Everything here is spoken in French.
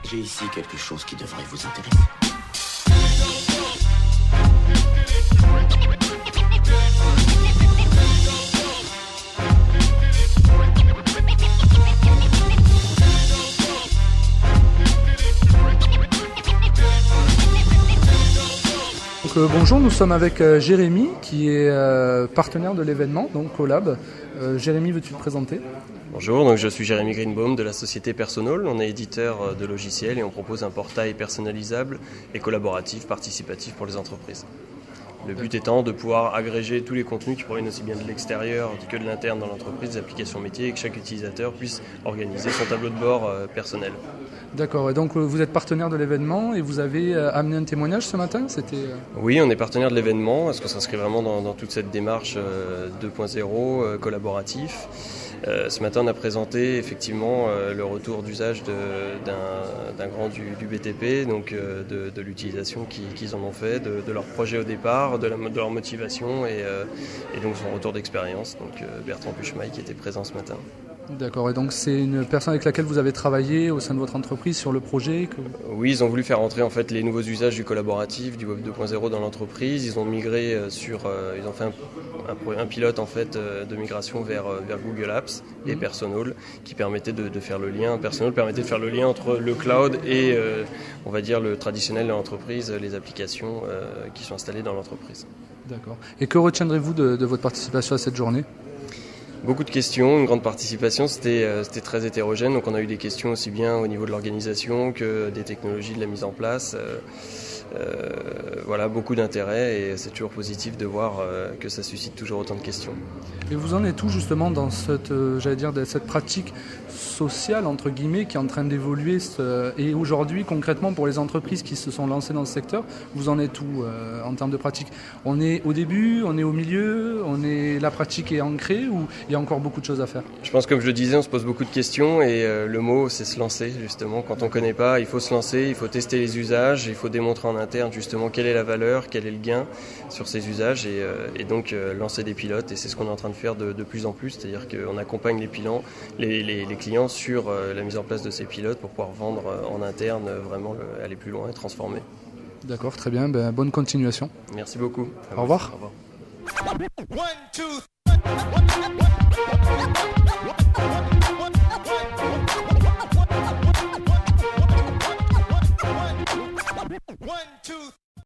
J'ai ici quelque chose qui devrait vous intéresser. Bonjour, nous sommes avec Jérémy qui est partenaire de l'événement, donc Collab. Jérémy, veux-tu te présenter ? Bonjour, donc je suis Jérémy Greenbaum de la société Personal. On est éditeur de logiciels et on propose un portail personnalisable et collaboratif, participatif pour les entreprises. Le but étant de pouvoir agréger tous les contenus qui proviennent aussi bien de l'extérieur que de l'interne dans l'entreprise, des applications métiers, et que chaque utilisateur puisse organiser son tableau de bord personnel. D'accord, et donc vous êtes partenaire de l'événement et vous avez amené un témoignage ce matin ? Oui, on est partenaire de l'événement, parce qu'on s'inscrit vraiment dans toute cette démarche 2.0 collaboratif. Ce matin, on a présenté effectivement le retour d'usage d'un grand du BTP, donc de l'utilisation qu'ils en ont fait, de leur projet au départ, de leur motivation et donc son retour d'expérience. Donc Bertrand Puchemaille qui était présent ce matin. D'accord, et donc c'est une personne avec laquelle vous avez travaillé au sein de votre entreprise sur le projet Oui, ils ont voulu faire entrer en fait les nouveaux usages du collaboratif, du Web 2.0 dans l'entreprise. Ils ont migré ils ont fait un pilote en fait de migration vers Google Apps et Personal qui permettait de faire le lien. Personal permettait de faire le lien entre le cloud et on va dire le traditionnel de l'entreprise, les applications qui sont installées dans l'entreprise. D'accord. Et que retiendrez-vous de votre participation à cette journée ? Beaucoup de questions, une grande participation, c'était très hétérogène, donc on a eu des questions aussi bien au niveau de l'organisation que des technologies, de la mise en place. Voilà, beaucoup d'intérêt et c'est toujours positif de voir que ça suscite toujours autant de questions. Et vous en êtes où justement dans cette pratique sociale entre guillemets qui est en train d'évoluer et aujourd'hui concrètement pour les entreprises qui se sont lancées dans ce secteur, vous en êtes où en termes de pratique ? On est au début, on est au milieu, la pratique est ancrée ou il y a encore beaucoup de choses à faire ? Je pense comme je le disais, on se pose beaucoup de questions et le mot c'est se lancer justement. Quand on ne connaît pas, il faut se lancer, il faut tester les usages, il faut démontrer en interne justement quelle est la valeur, quel est le gain sur ces usages et donc lancer des pilotes et c'est ce qu'on est en train de faire de plus en plus, c'est-à-dire qu'on accompagne les clients sur la mise en place de ces pilotes pour pouvoir vendre en interne, vraiment aller plus loin et transformer. D'accord, très bien, bonne continuation. Merci beaucoup. Au revoir. Au revoir. 1, 2